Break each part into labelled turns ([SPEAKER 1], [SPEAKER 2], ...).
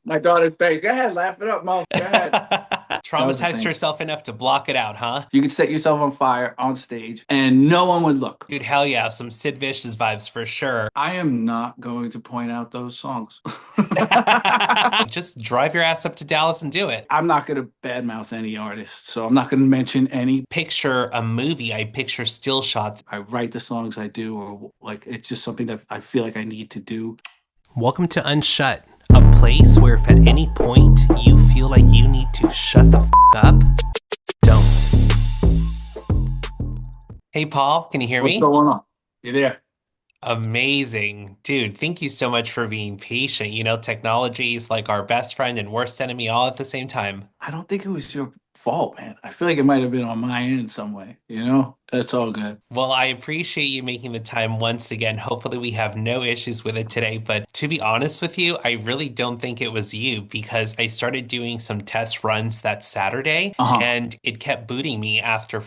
[SPEAKER 1] My daughter's face. Go ahead, laugh it up, Mo. Go ahead. That was the
[SPEAKER 2] Traumatized
[SPEAKER 1] thing.
[SPEAKER 2] yourself enough to block it out, huh?
[SPEAKER 1] You could set yourself on fire on stage and no one would look.
[SPEAKER 2] Dude, hell yeah, some Sid Vicious vibes for sure.
[SPEAKER 1] I am not going to point out those songs.
[SPEAKER 2] Just drive your ass up to Dallas and do it.
[SPEAKER 1] I'm not going to badmouth any artist, so I'm not going to mention any.
[SPEAKER 2] Picture a movie, I picture still shots.
[SPEAKER 1] I write the songs I do, or like it's just something that I feel like I need to do.
[SPEAKER 2] Welcome to Unshut, a place where if at any point you feel like you need to shut the up, don't. Hey, Paul, can you hear
[SPEAKER 1] What's
[SPEAKER 2] me?
[SPEAKER 1] going on? You there?
[SPEAKER 2] Amazing. Dude, thank you so much for being patient. Technology is like our best friend and worst enemy all at the same time.
[SPEAKER 1] I don't think it was your fault, man. I feel like it might have been on my end some way, you know? That's all good.
[SPEAKER 2] Well, I appreciate you making the time once again. Hopefully, we have no issues with it today. But to be honest with you, I really don't think it was you because I started doing some test runs that Saturday
[SPEAKER 1] Uh-huh.
[SPEAKER 2] and it kept booting me after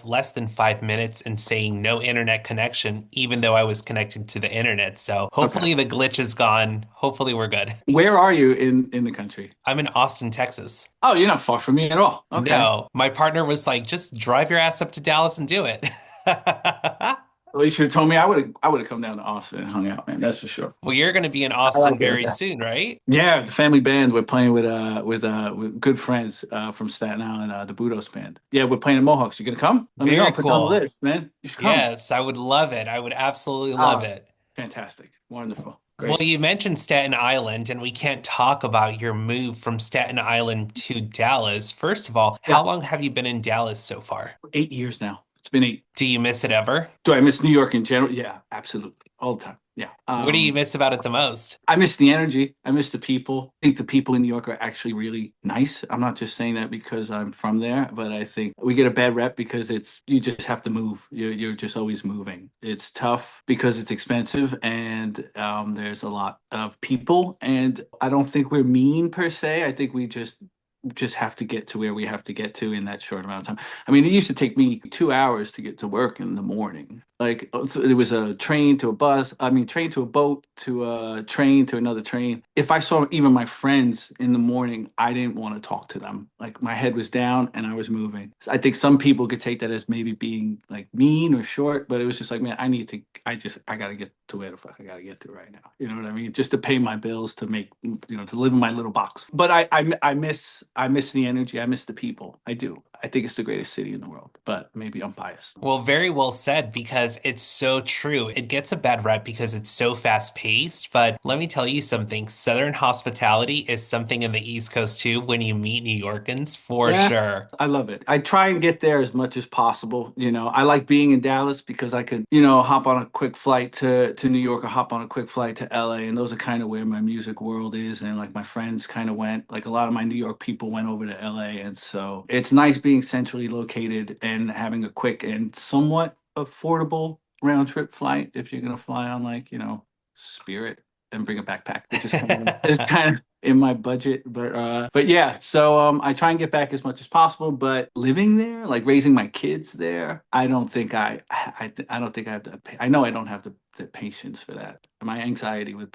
[SPEAKER 2] less than 5 minutes and saying no internet connection, even though I was connected to the internet. So
[SPEAKER 1] Okay.
[SPEAKER 2] hopefully, the glitch is gone. Hopefully, we're good.
[SPEAKER 1] Where are you in the country?
[SPEAKER 2] I'm in Austin, Texas.
[SPEAKER 1] Oh, you're not far from me at all. Okay.
[SPEAKER 2] No, my partner was like, just drive your ass up to Dallas and do it.
[SPEAKER 1] Well, you should have told me I would have come down to Austin and hung out, man. That's for sure.
[SPEAKER 2] Well, you're going to be in
[SPEAKER 1] I
[SPEAKER 2] Austin
[SPEAKER 1] like it.
[SPEAKER 2] very soon, right?
[SPEAKER 1] Yeah, the family band. We're playing with good friends from Staten Island, the Budos band. Yeah, we're playing at Mohawks. You gonna come? Let me know.
[SPEAKER 2] Very
[SPEAKER 1] Put you on the
[SPEAKER 2] cool.
[SPEAKER 1] list, man. You should come.
[SPEAKER 2] Yes, I would love it. I would absolutely love
[SPEAKER 1] Ah,
[SPEAKER 2] it.
[SPEAKER 1] fantastic. Wonderful.
[SPEAKER 2] Well,
[SPEAKER 1] Great.
[SPEAKER 2] you mentioned Staten Island, and we can't talk about your move from Staten Island to Dallas. First of all,
[SPEAKER 1] Yeah,
[SPEAKER 2] how long have you been in Dallas so far?
[SPEAKER 1] 8 years now. It's been 8.
[SPEAKER 2] Do you miss it ever?
[SPEAKER 1] Do I miss New York in general? Yeah, absolutely. All the time. Yeah.
[SPEAKER 2] What do you miss about it the most?
[SPEAKER 1] I miss the energy. I miss the people. I think the people in New York are actually really nice. I'm not just saying that because I'm from there, but I think we get a bad rep because it's you just have to move. You're just always moving. It's tough because it's expensive and there's a lot of people. And I don't think we're mean per se. I think we just have to get to where we have to get to in that short amount of time. I mean, it used to take me 2 hours to get to work in the morning. Like it was a train to a bus. I mean, train to a boat to a train to another train. If I saw even my friends in the morning, I didn't want to talk to them. Like my head was down and I was moving. So I think some people could take that as maybe being like mean or short, but it was just like, man, I got to get to where the fuck I got to get to right now. You know what I mean? Just to pay my bills, to make, to live in my little box. But I miss the energy. I miss the people. I do. I think it's the greatest city in the world, but maybe I'm biased.
[SPEAKER 2] Well, very well said because it's so true. It gets a bad rep because it's so fast paced, but let me tell you something. Southern hospitality is something in the East Coast too when you meet New Yorkers for
[SPEAKER 1] Yeah,
[SPEAKER 2] sure.
[SPEAKER 1] I love it. I try and get there as much as possible. I like being in Dallas because I could, hop on a quick flight to New York or hop on a quick flight to LA. And those are kind of where my music world is. And like my friends kind of went, like a lot of my New York people went over to LA. And so it's nice being centrally located and having a quick and somewhat affordable round trip flight if you're going to fly on like, Spirit and bring a backpack, which is kind of in my budget. But yeah, so I try and get back as much as possible. But living there, like raising my kids there, I don't think I have the. I know I don't have the patience for that. My anxiety would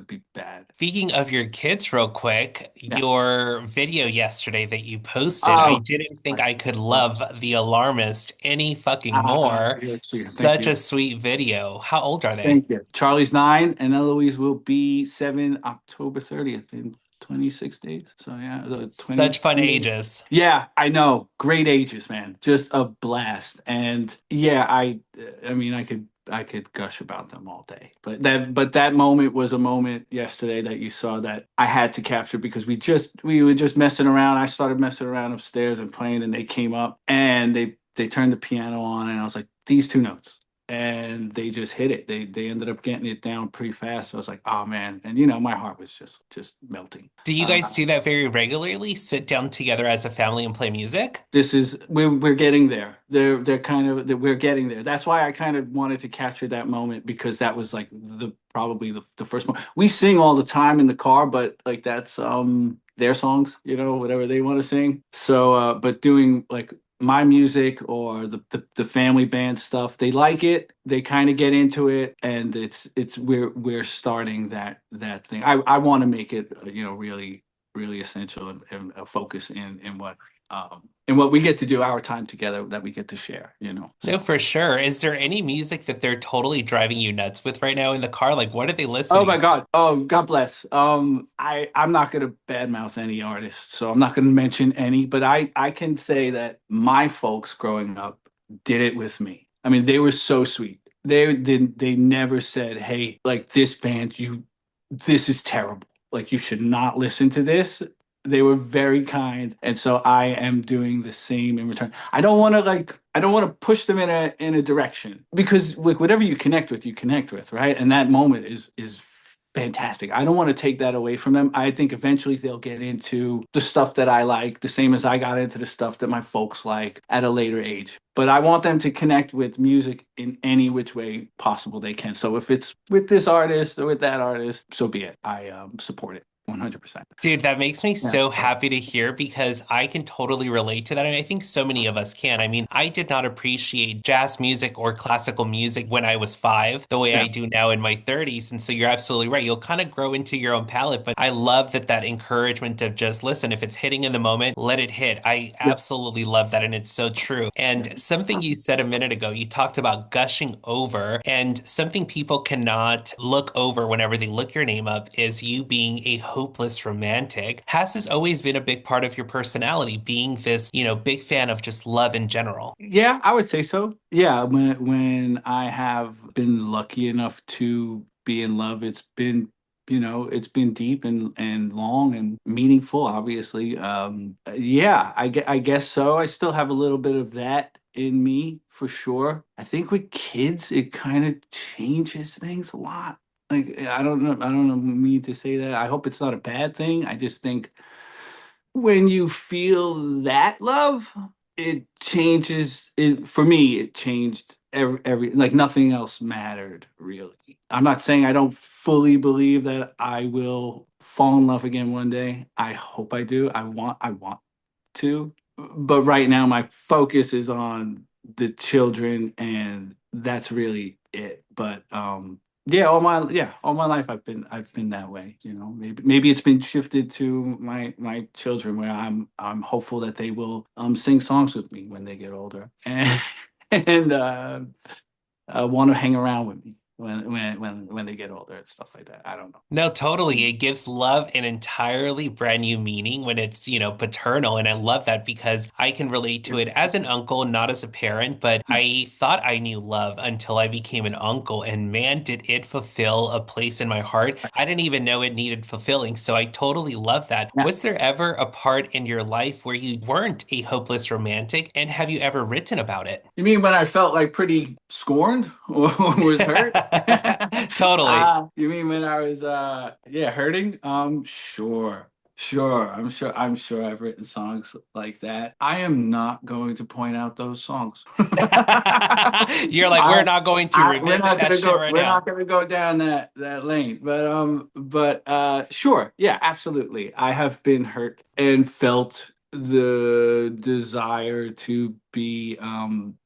[SPEAKER 1] be bad.
[SPEAKER 2] Speaking of your kids, real quick,
[SPEAKER 1] Yeah.
[SPEAKER 2] your video yesterday that you posted, I
[SPEAKER 1] Oh,
[SPEAKER 2] didn't think
[SPEAKER 1] my
[SPEAKER 2] I could
[SPEAKER 1] God.
[SPEAKER 2] love The Alarmist any fucking more.
[SPEAKER 1] You're sweet. Thank
[SPEAKER 2] Such a
[SPEAKER 1] you.
[SPEAKER 2] sweet video. How old are they?
[SPEAKER 1] Thank you. Charlie's 9 and Eloise will be 7 October 30th in 26 days. So yeah, the 20.
[SPEAKER 2] Such fun ages.
[SPEAKER 1] Yeah, I know. Great ages, man. Just a blast. And yeah, I mean I could gush about them all day. But that moment was a moment yesterday that you saw that I had to capture because we were just messing around. I started messing around upstairs and playing and they came up and they turned the piano on and I was like, these two notes. And they just hit it. They ended up getting it down pretty fast. So I was like, oh man. And my heart was just melting.
[SPEAKER 2] Do you guys do that very regularly? Sit down together as a family and play music?
[SPEAKER 1] We're getting there. They're kind of we're getting there. That's why I kind of wanted to capture that moment because that was like probably the first one. We sing all the time in the car, but like that's their songs, whatever they want to sing. So but doing like my music or the family band stuff, they like it, they kind of get into it, and it's we're starting that thing. I want to make it, really really essential and a focus in what we get to do, our time together that we get to share.
[SPEAKER 2] No,
[SPEAKER 1] So.
[SPEAKER 2] for sure. Is there any music that they're totally driving you nuts with right now in the car? Like, what are they
[SPEAKER 1] Oh
[SPEAKER 2] listening
[SPEAKER 1] my
[SPEAKER 2] to?
[SPEAKER 1] God. Oh, God bless. I'm not gonna badmouth any artist, so I'm not gonna mention any, but I can say that my folks growing up did it with me. I mean, they were so sweet. They never said, "Hey, like this band, this is terrible. Like you should not listen to this." They were very kind, and so I am doing the same in return. I don't want to push them in a direction because like whatever you connect with, right? And that moment is fantastic. I don't want to take that away from them. I think eventually they'll get into the stuff that I like, the same as I got into the stuff that my folks like at a later age. But I want them to connect with music in any which way possible they can. So if it's with this artist or with that artist, so be it. I support it 100%.
[SPEAKER 2] Dude, that makes me
[SPEAKER 1] Yeah.
[SPEAKER 2] so happy to hear because I can totally relate to that. And I think so many of us can. I mean, I did not appreciate jazz music or classical music when I was 5 the way I
[SPEAKER 1] Yeah.
[SPEAKER 2] do now in my 30s. And so you're absolutely right. You'll kind of grow into your own palette. But I love that encouragement of just listen, if it's hitting in the moment, let it hit. I
[SPEAKER 1] Yep.
[SPEAKER 2] absolutely love that. And it's so true. And something you said a minute ago, you talked about gushing over, and something people cannot look over whenever they look your name up is you being a hopeless romantic. Has this always been a big part of your personality, being this, big fan of just love in general?
[SPEAKER 1] Yeah, I would say so. Yeah, when I have been lucky enough to be in love, it's been deep and long and meaningful, obviously. Yeah, I guess so. I still have a little bit of that in me for sure. I think with kids, it kind of changes things a lot. Like I don't know me to say that. I hope it's not a bad thing. I just think when you feel that love, it changes it for me. It changed every like nothing else mattered really. I'm not saying I don't fully believe that I will fall in love again one day. I hope I do. I want to, but right now my focus is on the children, and that's really it. But yeah, all my life I've been that way. Maybe it's been shifted to my children, where I'm hopeful that they will sing songs with me when they get older, and and want to hang around with me when they get older and stuff like that. I don't know.
[SPEAKER 2] No, totally. It gives love an entirely brand new meaning when it's, paternal. And I love that because I can relate to it as an uncle, not as a parent, but I thought I knew love until I became an uncle. And man, did it fulfill a place in my heart. I didn't even know it needed fulfilling. So I totally love that.
[SPEAKER 1] Yeah.
[SPEAKER 2] Was there ever a part in your life where you weren't a hopeless romantic? And have you ever written about it?
[SPEAKER 1] You mean when I felt like pretty scorned or was hurt?
[SPEAKER 2] Totally.
[SPEAKER 1] You mean when I was yeah, hurting? Sure. Sure. I'm sure I've written songs like that. I am not going to point out those songs.
[SPEAKER 2] You're like, we're
[SPEAKER 1] I
[SPEAKER 2] not going to revisit that shit right
[SPEAKER 1] we're
[SPEAKER 2] now.
[SPEAKER 1] not gonna go down that lane. But sure, yeah, absolutely. I have been hurt and felt the desire to be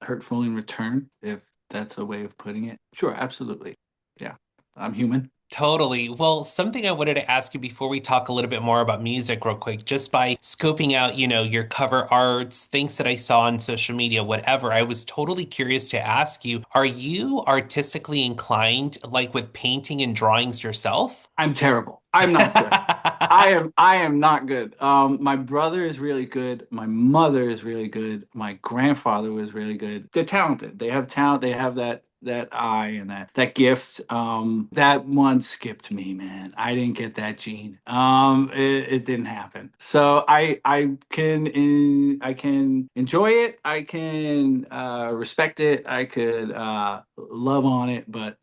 [SPEAKER 1] hurtful in return, if that's a way of putting it. Sure, absolutely. Yeah. I'm human.
[SPEAKER 2] Totally. Well, something I wanted to ask you before we talk a little bit more about music, real quick, just by scoping out, your cover arts, things that I saw on social media, whatever, I was totally curious to ask you, are you artistically inclined, like with painting and drawings yourself?
[SPEAKER 1] I'm terrible. I'm not good. I am not good. My brother is really good. My mother is really good. My grandfather was really good. They're talented. They have talent. They have that eye and that gift. That one skipped me, man. I didn't get that gene. It didn't happen. So I can enjoy it. I can respect it. I could love on it, but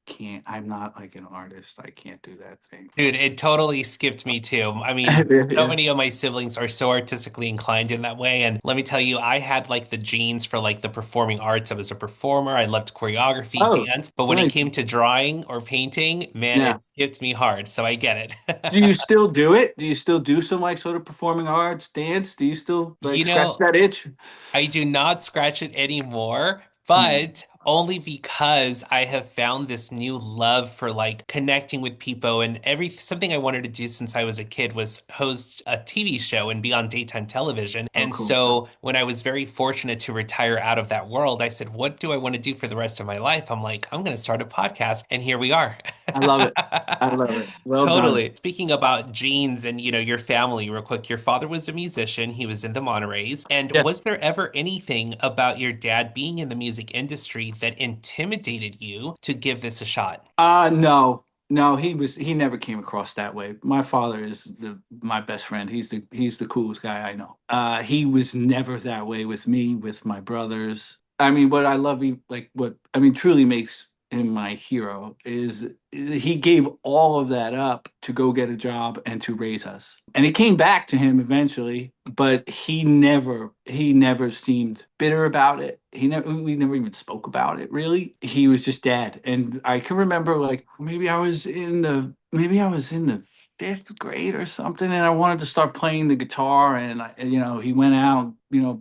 [SPEAKER 1] can't. I'm not like an artist. I can't do that thing.
[SPEAKER 2] Dude, it totally skipped me too. I mean,
[SPEAKER 1] Yeah,
[SPEAKER 2] so
[SPEAKER 1] yeah.
[SPEAKER 2] many of my siblings are so artistically inclined in that way. And let me tell you, I had like the genes for like the performing arts. I was a performer. I loved choreography,
[SPEAKER 1] Oh,
[SPEAKER 2] dance. But when it
[SPEAKER 1] nice.
[SPEAKER 2] came to drawing or painting, man,
[SPEAKER 1] Yeah.
[SPEAKER 2] it skipped me hard. So I get
[SPEAKER 1] Do you
[SPEAKER 2] it.
[SPEAKER 1] still do it? Do you still do some like sort of performing arts, dance? Do you still like
[SPEAKER 2] You
[SPEAKER 1] scratch
[SPEAKER 2] know,
[SPEAKER 1] that itch?
[SPEAKER 2] I do not scratch it anymore,
[SPEAKER 1] Yeah.
[SPEAKER 2] but only because I have found this new love for like connecting with people and something I wanted to do since I was a kid was host a TV show and be on daytime television.
[SPEAKER 1] Oh,
[SPEAKER 2] And
[SPEAKER 1] cool.
[SPEAKER 2] so when I was very fortunate to retire out of that world, I said, what do I want to do for the rest of my life? I'm like, I'm going to start a podcast. And here we are.
[SPEAKER 1] I love it. I love it. Well done.
[SPEAKER 2] Totally. Speaking about genes and, your family real quick, your father was a musician. He was in the Montereys. And was
[SPEAKER 1] Yes.
[SPEAKER 2] there ever anything about your dad being in the music industry that intimidated you to give this a shot?
[SPEAKER 1] No. No, he never came across that way. My father is the my best friend. He's the coolest guy I know. He was never that way with me, with my brothers. I mean, what I love he like what I mean truly makes him my hero is he gave all of that up to go get a job and to raise us. And it came back to him eventually, but he never seemed bitter about it. We never even spoke about it really. He was just dad. And I can remember like maybe I was in the fifth grade or something, and I wanted to start playing the guitar. And he went out,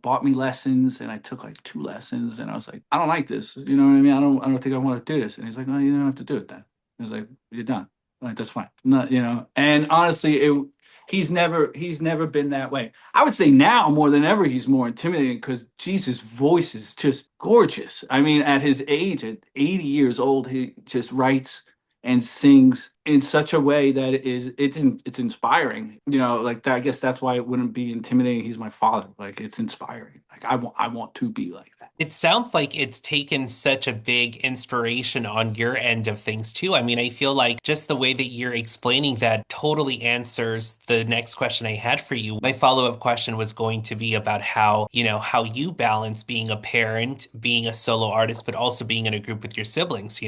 [SPEAKER 1] bought me lessons, and I took like two lessons, and I was like, I don't like this. You know what I mean? I don't think I want to do this. And he's like, no, you don't have to do it then. I was like, you're done. I'm like, that's fine. Not, and honestly, he's never been that way. I would say now more than ever, he's more intimidating because Jesus' voice is just gorgeous. I mean, at his age, at 80 years old, he just writes and sings in such a way that it's inspiring. Like that, I guess that's why it wouldn't be intimidating. He's my father. Like it's inspiring. Like I want to be like that.
[SPEAKER 2] It sounds like it's taken such a big inspiration on your end of things too. I mean, I feel like just the way that you're explaining that totally answers the next question I had for you. My follow-up question was going to be about how you balance being a parent, being a solo artist, but also being in a group with your siblings.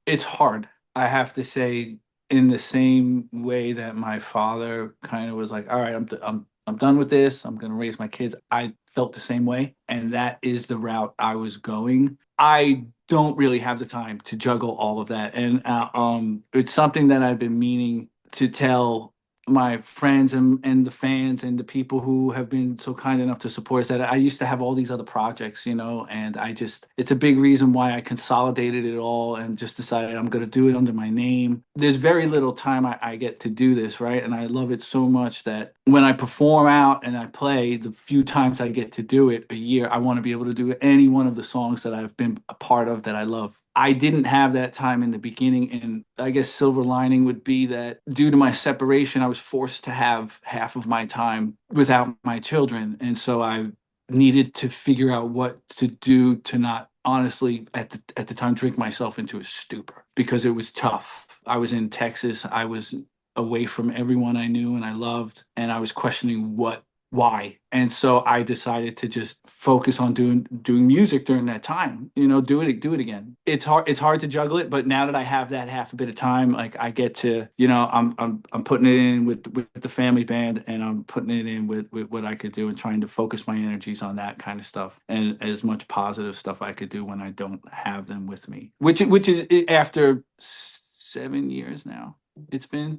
[SPEAKER 1] It's hard. I have to say, in the same way that my father kind of was like, "All right, I'm done with this. I'm going to raise my kids." I felt the same way, and that is the route I was going. I don't really have the time to juggle all of that, and it's something that I've been meaning to tell my friends and the fans and the people who have been so kind enough to support us that I used to have all these other projects, and it's a big reason why I consolidated it all and just decided I'm going to do it under my name. There's very little time I get to do this, right? And I love it so much that when I perform out and I play, the few times I get to do it a year, I want to be able to do any one of the songs that I've been a part of that I love. I didn't have that time in the beginning, and I guess silver lining would be that due to my separation, I was forced to have half of my time without my children, and so I needed to figure out what to do to not honestly at the time drink myself into a stupor because it was tough. I was in Texas. I was away from everyone I knew and I loved, and I was questioning why. And so I decided to just focus on doing music during that time. Do it again. It's hard to juggle it, but now that I have that half a bit of time, like I get to, I'm putting it in with the family band, and I'm putting it in with what I could do and trying to focus my energies on that kind of stuff and as much positive stuff I could do when I don't have them with me. Which is after 7 years now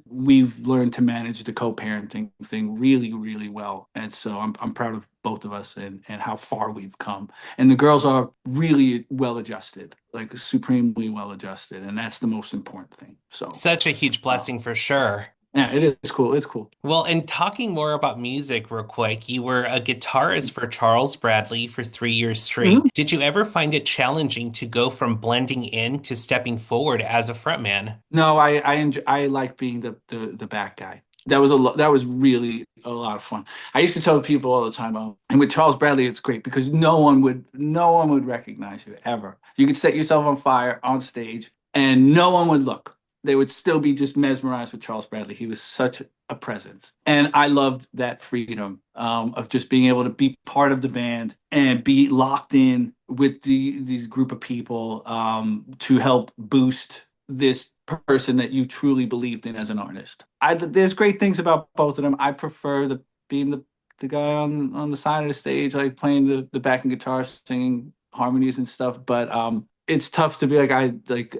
[SPEAKER 1] we've learned to manage the co-parenting thing really, really well. And so I'm proud of both of us and how far we've come. And the girls are really well adjusted, like supremely well adjusted. And that's the most important thing. So
[SPEAKER 2] Such a huge
[SPEAKER 1] uh,
[SPEAKER 2] blessing for sure.
[SPEAKER 1] yeah, it is cool. It's cool.
[SPEAKER 2] Well, and talking more about music real quick, you were a guitarist for Charles Bradley for 3 years straight.
[SPEAKER 1] Mhm.
[SPEAKER 2] Did you ever find it challenging to go from blending in to stepping forward as a frontman?
[SPEAKER 1] No, I like being the back guy. That was really a lot of fun. I used to tell people all the time, and with Charles Bradley, it's great because no one would recognize you ever. You could set yourself on fire on stage, and no one would look. They would still be just mesmerized with Charles Bradley. He was such a presence, and I loved that freedom of just being able to be part of the band and be locked in with these group of people to help boost this person that you truly believed in as an artist. There's great things about both of them. I prefer being the guy on the side of the stage, like playing the backing guitar, singing harmonies and stuff. But it's tough to be like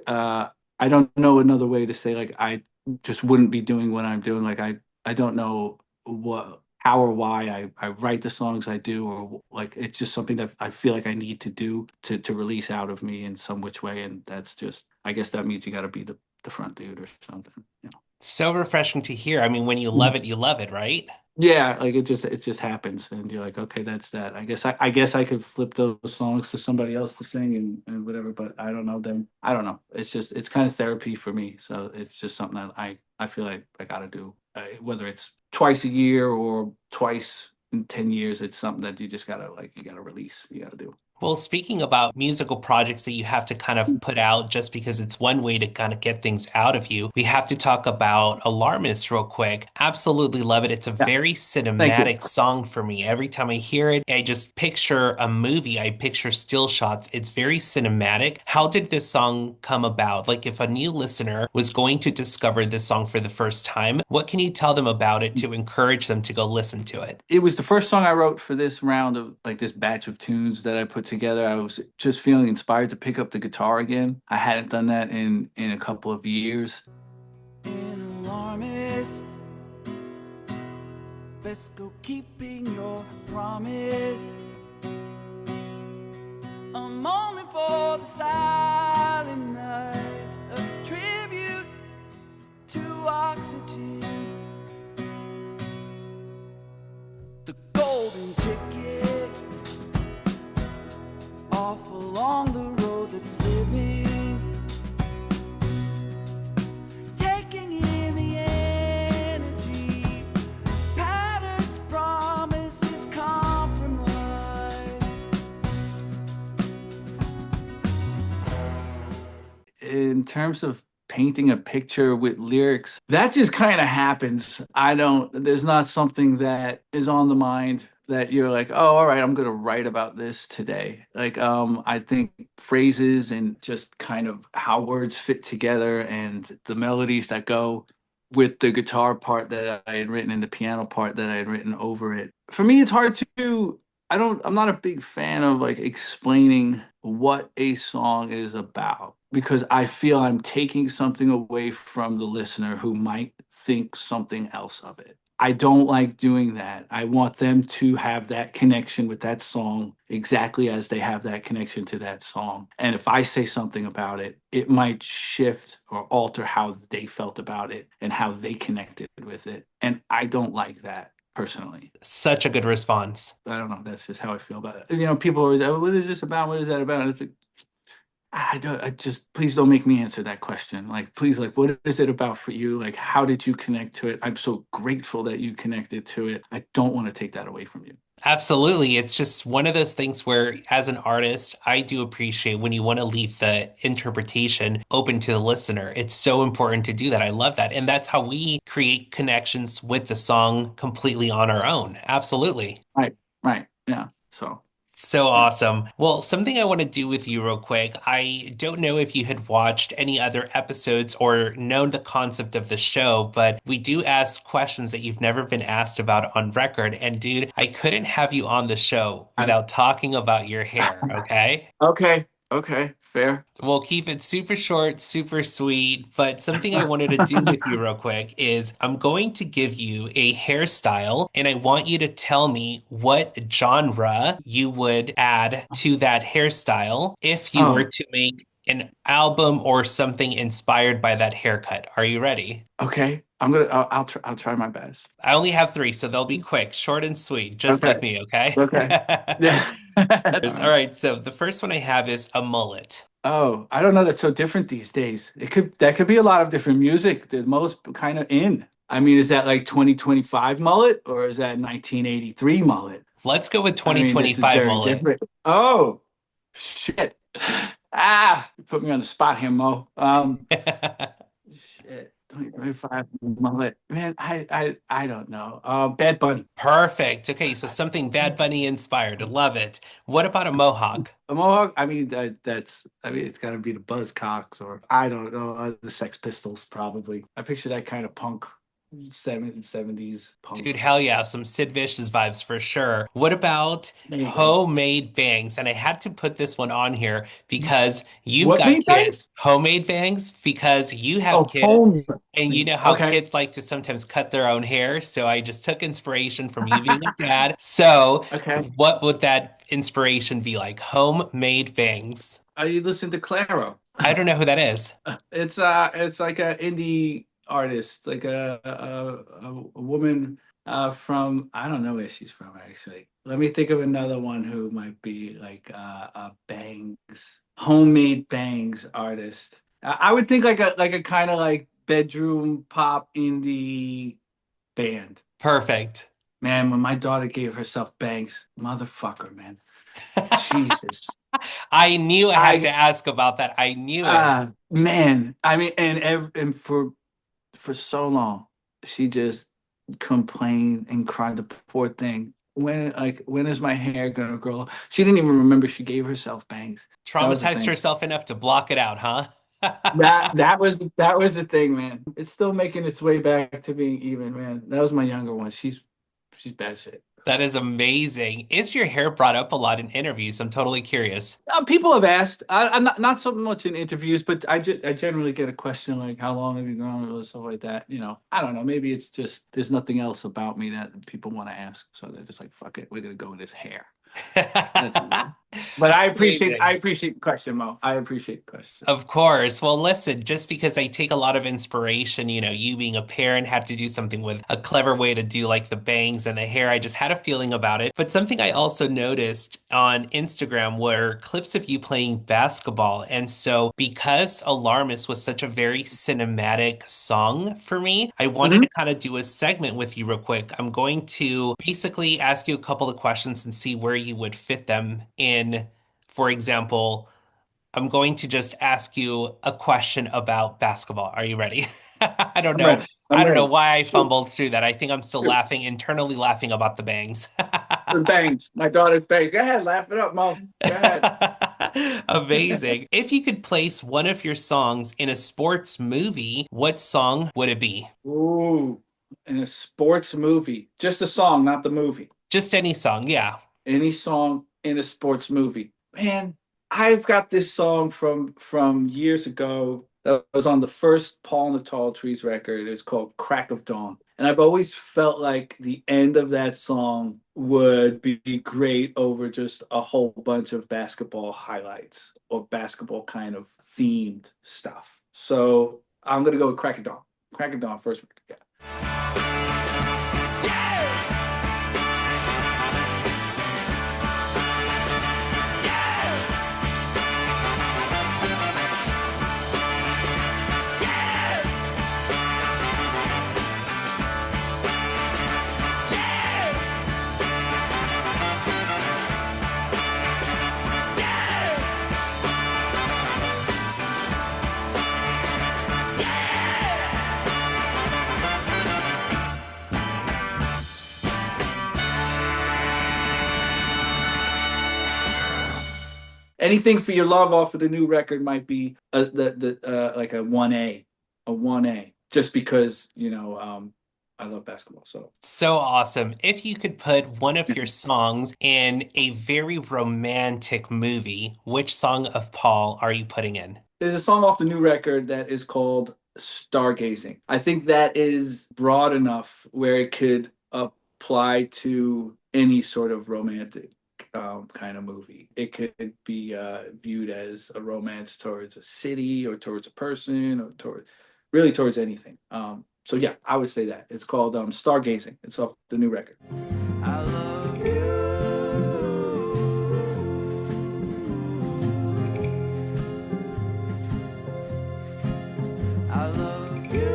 [SPEAKER 1] I don't know another way to say like I just wouldn't be doing what I'm doing. Like I don't know what how or why I write the songs I do, or like it's just something that I feel like I need to do to release out of me in some which way, and that's just I guess that means you got to be the front dude or something, you
[SPEAKER 2] So refreshing to hear. I mean, when
[SPEAKER 1] know.
[SPEAKER 2] you love it, right?
[SPEAKER 1] Yeah, like it just happens, and you're like, okay, that's that. I guess I could flip those songs to somebody else to sing and whatever, but I don't know them. I don't know. It's kind of therapy for me, so it's just something that I feel like I got to do, whether it's twice a year or twice in 10 years. It's something that you just gotta like you gotta release. You gotta do.
[SPEAKER 2] Well, speaking about musical projects that you have to kind of put out just because it's one way to kind of get things out of you, we have to talk about Alarmist real quick. Absolutely love it. It's a
[SPEAKER 1] Yeah,
[SPEAKER 2] very
[SPEAKER 1] thank you.
[SPEAKER 2] cinematic song for me. Every time I hear it, I just picture a movie. I picture still shots. It's very cinematic. How did this song come about? Like, if a new listener was going to discover this song for the first time, what can you tell them about it to encourage them to go listen to it?
[SPEAKER 1] It was the first song I wrote for this round of like this batch of tunes that I put together. I was just feeling inspired to pick up the guitar again. I hadn't done that in a couple of years.
[SPEAKER 3] An alarmist, best go keeping your promise. A moment for the silent night, a tribute to oxygen. The golden ticket off along the road that's living, taking in the energy, patterns, promises, compromise.
[SPEAKER 1] In terms of painting a picture with lyrics, that just kind of happens. There's not something that is on the mind that you're like, oh, all right, I'm gonna write about this today. Like, I think phrases and just kind of how words fit together and the melodies that go with the guitar part that I had written and the piano part that I had written over it. For me, it's hard to, I'm not a big fan of like explaining what a song is about because I feel I'm taking something away from the listener who might think something else of it. I don't like doing that. I want them to have that connection with that song exactly as they have that connection to that song. And if I say something about it, it might shift or alter how they felt about it and how they connected with it. And I don't like that personally.
[SPEAKER 2] Such a good response.
[SPEAKER 1] I don't know. That's just how I feel about it. You know, people always, oh, what is this about? What is that about? And it's like, I don't, I just, please don't make me answer that question. Like, please, like, what is it about for you? Like, how did you connect to it? I'm so grateful that you connected to it. I don't want to take that away from you.
[SPEAKER 2] Absolutely. It's just one of those things where, as an artist, I do appreciate when you want to leave the interpretation open to the listener. It's so important to do that. I love that. And that's how we create connections with the song completely on our own. Absolutely.
[SPEAKER 1] Right, right. Yeah. So,
[SPEAKER 2] So
[SPEAKER 1] yeah.
[SPEAKER 2] awesome. Well, something I want to do with you real quick. I don't know if you had watched any other episodes or known the concept of the show, but we do ask questions that you've never been asked about on record. And dude, I couldn't have you on the show
[SPEAKER 1] I-
[SPEAKER 2] without talking about your hair, okay?
[SPEAKER 1] okay. Okay. Fair.
[SPEAKER 2] We'll keep it super short, super sweet. But something I wanted to do with you real quick is I'm going to give you a hairstyle and I want you to tell me what genre you would add to that hairstyle if you were
[SPEAKER 1] Oh,
[SPEAKER 2] to make an album or something inspired by that haircut. Are you ready?
[SPEAKER 1] okay. I'll try my best.
[SPEAKER 2] I only have three, so they'll be quick, short and sweet, just
[SPEAKER 1] Okay.
[SPEAKER 2] like me, okay?
[SPEAKER 1] Okay. Yeah. All
[SPEAKER 2] All
[SPEAKER 1] right.
[SPEAKER 2] right, so the first one I have is a mullet.
[SPEAKER 1] Oh, I don't know. That's so different these days. That could be a lot of different music. The most kind of in. I mean, is that like 2025 mullet or is that 1983 mullet?
[SPEAKER 2] Let's go with
[SPEAKER 1] I mean, this is
[SPEAKER 2] 2025
[SPEAKER 1] very
[SPEAKER 2] mullet.
[SPEAKER 1] different. Oh, shit. Ah, you put me on the spot here, Mo. Shit. 2025 mullet. Man, I don't know. Bad Bunny.
[SPEAKER 2] Perfect. Okay, so something Bad Bunny inspired. Love it. What about a mohawk?
[SPEAKER 1] A mohawk. I mean, I mean, it's got to be the Buzzcocks, or I don't know, the Sex Pistols, probably. I picture that kind of punk, 70s punk.
[SPEAKER 2] Dude, hell yeah, some Sid Vicious vibes for sure. What about
[SPEAKER 1] There you go.
[SPEAKER 2] homemade bangs? And I had to put this one on here because you've
[SPEAKER 1] What
[SPEAKER 2] got
[SPEAKER 1] made
[SPEAKER 2] kids.
[SPEAKER 1] bangs?
[SPEAKER 2] Homemade bangs because you have
[SPEAKER 1] Oh,
[SPEAKER 2] kids.
[SPEAKER 1] home.
[SPEAKER 2] And you know how
[SPEAKER 1] Okay.
[SPEAKER 2] kids like to sometimes cut their own hair. So I just took inspiration from you being a dad. So
[SPEAKER 1] Okay.
[SPEAKER 2] what would that inspiration be like? Homemade bangs.
[SPEAKER 1] You listen to Claro.
[SPEAKER 2] I don't know who that is.
[SPEAKER 1] It's like a indie artist, like a woman from, I don't know where she's from actually. Let me think of another one who might be like a bangs, homemade bangs artist. I would think like a kind of like bedroom pop indie band.
[SPEAKER 2] Perfect.
[SPEAKER 1] Man, when my daughter gave herself bangs, motherfucker, man. Jesus.
[SPEAKER 2] I knew I had to
[SPEAKER 1] I
[SPEAKER 2] ask about that. I knew it.
[SPEAKER 1] Man, I mean, and for so long, she just complained and cried. The poor thing. When is my hair gonna grow? She didn't even remember she gave herself bangs. That was the
[SPEAKER 2] Traumatized
[SPEAKER 1] thing.
[SPEAKER 2] herself enough to block it out, huh?
[SPEAKER 1] That was the thing, man. It's still making its way back to being even, man. That was my younger one. She's bad shit.
[SPEAKER 2] That is amazing. Is your hair brought up a lot in interviews? I'm totally curious.
[SPEAKER 1] People have asked. I'm not so much in interviews, but I generally get a question like, "How long have you grown?" or stuff like that. You know, I don't know. Maybe it's just there's nothing else about me that people want to ask, so they're just like, "Fuck it, we're gonna go with his hair." That's easy. But I
[SPEAKER 2] Amazing.
[SPEAKER 1] appreciate the question, Mo. I appreciate the question.
[SPEAKER 2] Of course. Well, listen, just because I take a lot of inspiration, you being a parent had to do something with a clever way to do like the bangs and the hair. I just had a feeling about it. But something I also noticed on Instagram were clips of you playing basketball. And so, because Alarmist was such a very cinematic song for me, I wanted
[SPEAKER 1] Hmm.
[SPEAKER 2] to kind of do a segment with you real quick. I'm going to basically ask you a couple of questions and see where you would fit them in. For example, I'm going to just ask you a question about basketball. Are you ready? I don't
[SPEAKER 1] I'm
[SPEAKER 2] know.
[SPEAKER 1] ready.
[SPEAKER 2] I
[SPEAKER 1] I'm
[SPEAKER 2] don't know
[SPEAKER 1] ready.
[SPEAKER 2] why I
[SPEAKER 1] Shoot,
[SPEAKER 2] fumbled through that. I think I'm still
[SPEAKER 1] shoot.
[SPEAKER 2] laughing, internally laughing about the bangs.
[SPEAKER 1] The bangs. My daughter's bangs. Go ahead, laugh it up, Mo. Go ahead.
[SPEAKER 2] Amazing. If you could place one of your songs in a sports movie, what song would it be?
[SPEAKER 1] Ooh, in a sports movie, just a song, not the movie.
[SPEAKER 2] Just any song, yeah.
[SPEAKER 1] Any song in a sports movie. Man, I've got this song from years ago that was on the first Paul and the Tall Trees record. It's called Crack of Dawn. And I've always felt like the end of that song would be great over just a whole bunch of basketball highlights or basketball kind of themed stuff. So I'm gonna go with Crack of Dawn. Crack of Dawn first record. Yeah. Anything for your love off of the new record might be the like a 1A, just because I love basketball. So
[SPEAKER 2] So awesome. If you could put one of your songs in a very romantic movie, which song of Paul are you putting in?
[SPEAKER 1] there's a song off the new record that is called Stargazing. I think that is broad enough where it could apply to any sort of romantic kind of movie. It could be viewed as a romance towards a city or towards a person or really towards anything. So yeah, I would say that it's called Stargazing. It's off the new record.
[SPEAKER 3] I love you. I love you.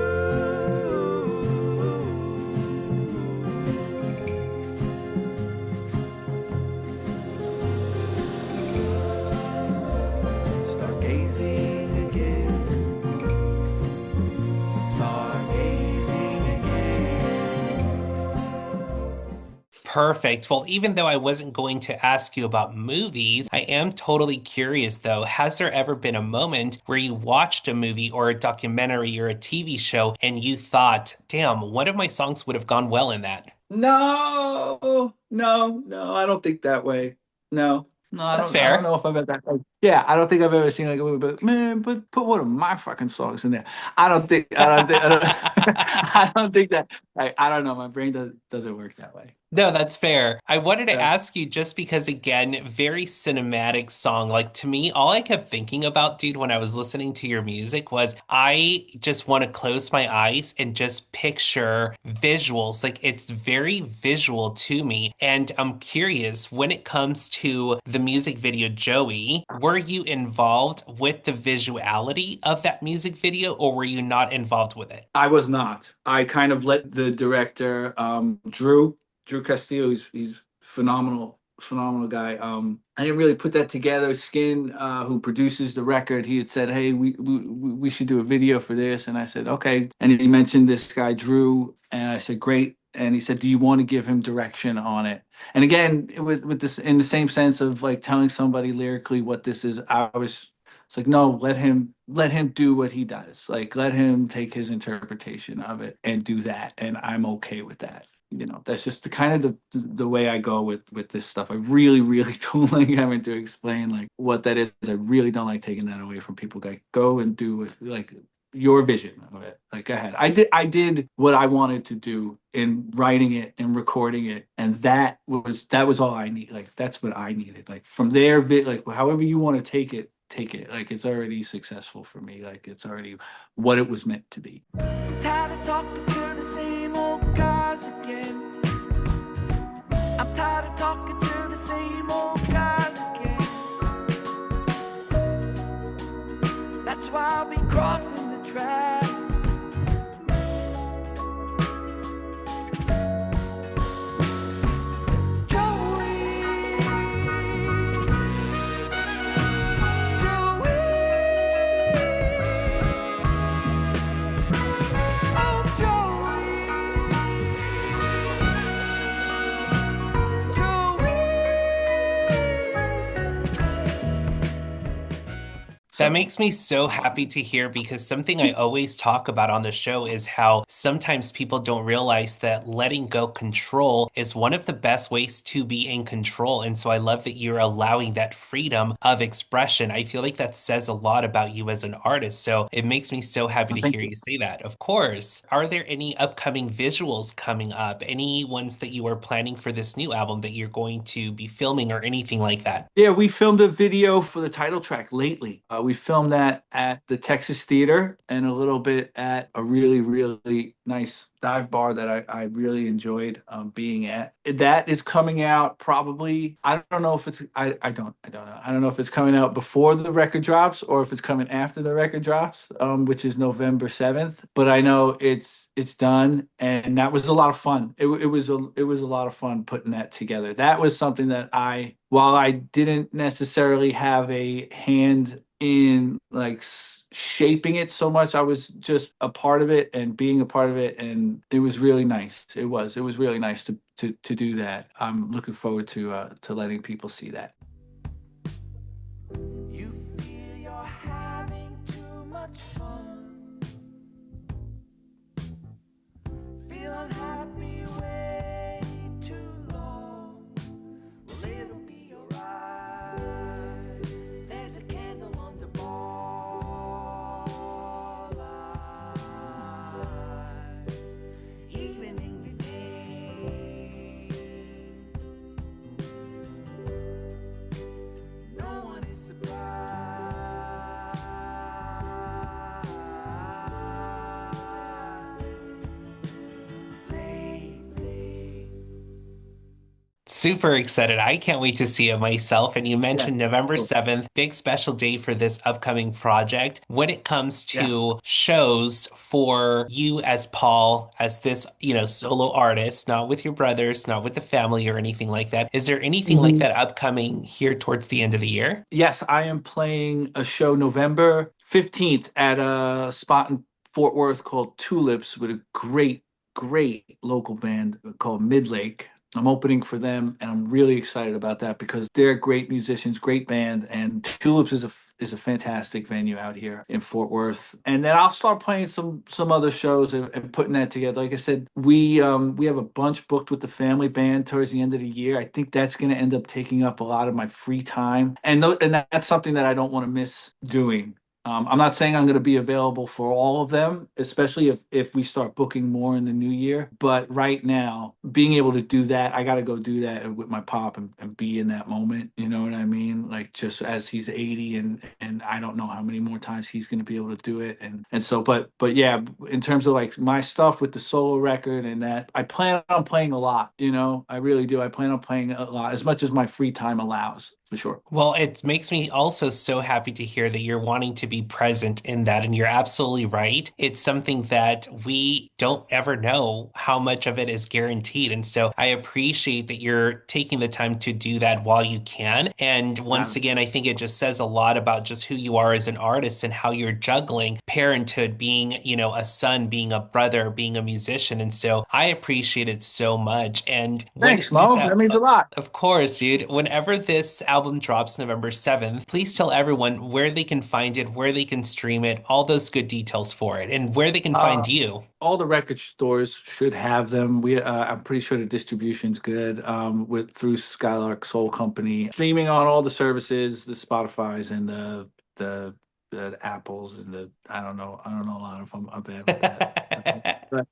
[SPEAKER 3] Start gazing again. Start
[SPEAKER 2] Perfect. Well, even though I wasn't going to ask you about movies, I am totally curious though. Has there ever been a moment where you watched a movie or a documentary or a TV show and you thought, damn, one of my songs would have gone well in that?
[SPEAKER 1] No, no, no, I don't think that way. No, no,
[SPEAKER 2] That's
[SPEAKER 1] I don't
[SPEAKER 2] fair.
[SPEAKER 1] know if I've ever, like, yeah, I don't think I've ever seen like a movie, but man, but put one of my fucking songs in there. I don't think that, I don't know. My brain doesn't work that way.
[SPEAKER 2] No, that's fair. I wanted to
[SPEAKER 1] Yeah.
[SPEAKER 2] ask you just because, again, very cinematic song. Like to me, all I kept thinking about, dude, when I was listening to your music was I just want to close my eyes and just picture visuals. Like it's very visual to me. And I'm curious, when it comes to the music video, Joey, were you involved with the visuality of that music video or were you not involved with it?
[SPEAKER 1] I was not. I kind of let the director, Drew Castillo, he's phenomenal, phenomenal guy. I didn't really put that together. Skin, who produces the record, he had said, "Hey, we should do a video for this," and I said, "Okay." And he mentioned this guy Drew, and I said, "Great." And he said, "Do you want to give him direction on it?" And again, with this in the same sense of like telling somebody lyrically what this is, I was it's like, no, let him do what he does. Like let him take his interpretation of it and do that. And I'm okay with that. You know, that's just the kind of the way I go with this stuff. I really, really don't like having to explain like what that is. I really don't like taking that away from people. Like go and do it like your vision of it. Like go ahead. I did what I wanted to do in writing it and recording it. And that was all I need. Like that's what I needed. Like from there, like however you want to take it. Like it's already successful for me. Like it's already what it was meant to be.
[SPEAKER 3] I'm tired of talking to the same old guys again. I'm tired of talking to the same old guys again. That's why I'll be crossing the tracks. Joey, Joey, oh Joey,
[SPEAKER 2] That
[SPEAKER 1] So
[SPEAKER 2] makes me so happy to hear because something I always talk about on the show is how sometimes people don't realize that letting go control is one of the best ways to be in control. And so I love that you're allowing that freedom of expression. I feel like that says a lot about you as an artist. So it makes me so happy to
[SPEAKER 1] thank
[SPEAKER 2] hear
[SPEAKER 1] you.
[SPEAKER 2] you say that. Of course. Are there any upcoming visuals coming up? Any ones that you are planning for this new album that you're going to be filming or anything like that?
[SPEAKER 1] Yeah, we filmed a video for the title track lately. We filmed that at the Texas Theater and a little bit at a really, really nice dive bar that I really enjoyed being at. That is coming out probably. I don't know if it's. I don't know. I don't know if it's coming out before the record drops or if it's coming after the record drops, which is November 7th. But I know it's done, and that was a lot of fun. It was a lot of fun putting that together. That was something that while I didn't necessarily have a hand in like shaping it so much, I was just a part of it and being a part of it, and it was really nice. It was really nice to do that. I'm looking forward to letting people see that.
[SPEAKER 3] you feel you're having too much fun. Feel unhappy way too long. Well, it'll be alright. There's a candle on the bar light. Even in the day, no one is surprised. Lately,
[SPEAKER 2] Super excited. I can't wait to see it myself. And you
[SPEAKER 1] Yeah.
[SPEAKER 2] mentioned November
[SPEAKER 1] Cool.
[SPEAKER 2] 7th, big special day for this upcoming project. When it comes
[SPEAKER 1] Yeah.
[SPEAKER 2] to shows for you as Paul, as this, solo artist, not with your brothers, not with the family or anything like that, is there anything like
[SPEAKER 1] Mhm.
[SPEAKER 2] that upcoming here towards the end of the year?
[SPEAKER 1] Yes, I am playing a show November 15th at a spot in Fort Worth called Tulips with a great local band called Midlake. I'm opening for them, and I'm really excited about that because they're great musicians, great band, and Tulips is a fantastic venue out here in Fort Worth. And then I'll start playing some other shows and putting that together. Like I said, we have a bunch booked with the family band towards the end of the year. I think that's going to end up taking up a lot of my free time, and that's something that I don't want to miss doing. I'm not saying I'm going to be available for all of them, especially if we start booking more in the new year. But right now, being able to do that, I got to go do that with my pop and be in that moment. You know what I mean? Like just as he's 80 and I don't know how many more times he's going to be able to do it. And so, but yeah, in terms of like my stuff with the solo record and that, I plan on playing a lot. You know, I really do. I plan on playing a lot as much as my free time allows, for sure.
[SPEAKER 2] Well, it makes me also so happy to hear that you're wanting to be present in that, and you're absolutely right. It's something that we don't ever know how much of it is guaranteed. And so I appreciate that you're taking the time to do that while you can. And once again, I think it just says a lot about just who you are as an artist and how you're juggling parenthood, being, a son, being a brother, being a musician. And so I appreciate it so much. And when
[SPEAKER 1] Thanks,
[SPEAKER 2] this
[SPEAKER 1] Mo. That means a lot.
[SPEAKER 2] of course, dude. Whenever this album drops November 7th, please tell everyone where they can find it, where they can stream it, all those good details for it, and where they can
[SPEAKER 1] Uh,
[SPEAKER 2] find you.
[SPEAKER 1] all the record stores should have them. I'm pretty sure the distribution's good. With through Skylark Soul Company, streaming on all the services, the Spotify's and the Apples and I don't know a lot of them. I'm bad with that. But,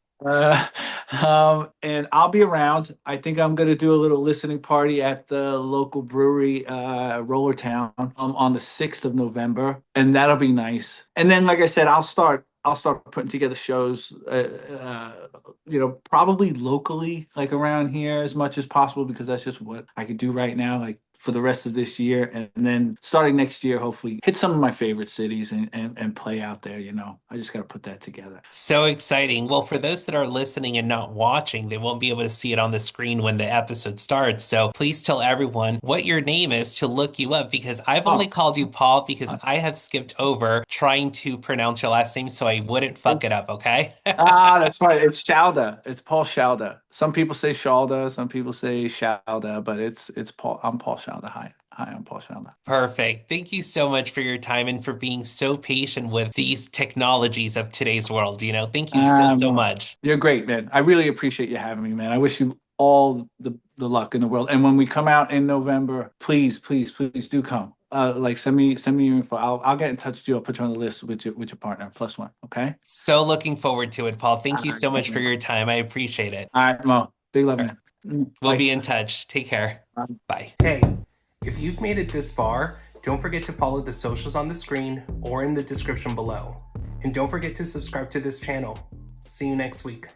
[SPEAKER 1] uh, and I'll be around. I think I'm gonna do a little listening party at the local brewery, Roller Town, on the 6th of November, and that'll be nice. And then, like I said, I'll start putting together shows, probably locally, like around here as much as possible, because that's just what I could do right now, like for the rest of this year. And then starting next year, hopefully hit some of my favorite cities and play out there. I just got to put that together.
[SPEAKER 2] So exciting. Well, for those that are listening and not watching, they won't be able to see it on the screen when the episode starts. So please tell everyone what your name is to look you up, because I've only
[SPEAKER 1] Oh,
[SPEAKER 2] called you Paul because I have skipped over trying to pronounce your last name so I wouldn't fuck it up, okay?
[SPEAKER 1] that's right. It's Schalda. It's Paul Schalda. Some people say Schalda, some people say Schalda, but it's Paul. I'm Paul Schalda. Hi, I'm Paul Schalda.
[SPEAKER 2] Perfect. Thank you so much for your time and for being so patient with these technologies of today's world. Thank you so, so
[SPEAKER 1] Well,
[SPEAKER 2] much.
[SPEAKER 1] you're great, man. I really appreciate you having me, man. I wish you all the luck in the world. And when we come out in November, please, please, please do come. Like send me your info. I'll get in touch with you. I'll put you on the list with your partner, plus one. Okay.
[SPEAKER 2] So looking forward to it, Paul.
[SPEAKER 1] All
[SPEAKER 2] Thank you so much for
[SPEAKER 1] right,
[SPEAKER 2] your time. I appreciate it.
[SPEAKER 1] Mo. Big love,
[SPEAKER 2] All right.
[SPEAKER 1] man.
[SPEAKER 2] We'll
[SPEAKER 1] Bye.
[SPEAKER 2] be in touch. Take care. Bye. Hey, if you've made it this far, don't forget to follow the socials on the screen or in the description below. And don't forget to subscribe to this channel. See you next week.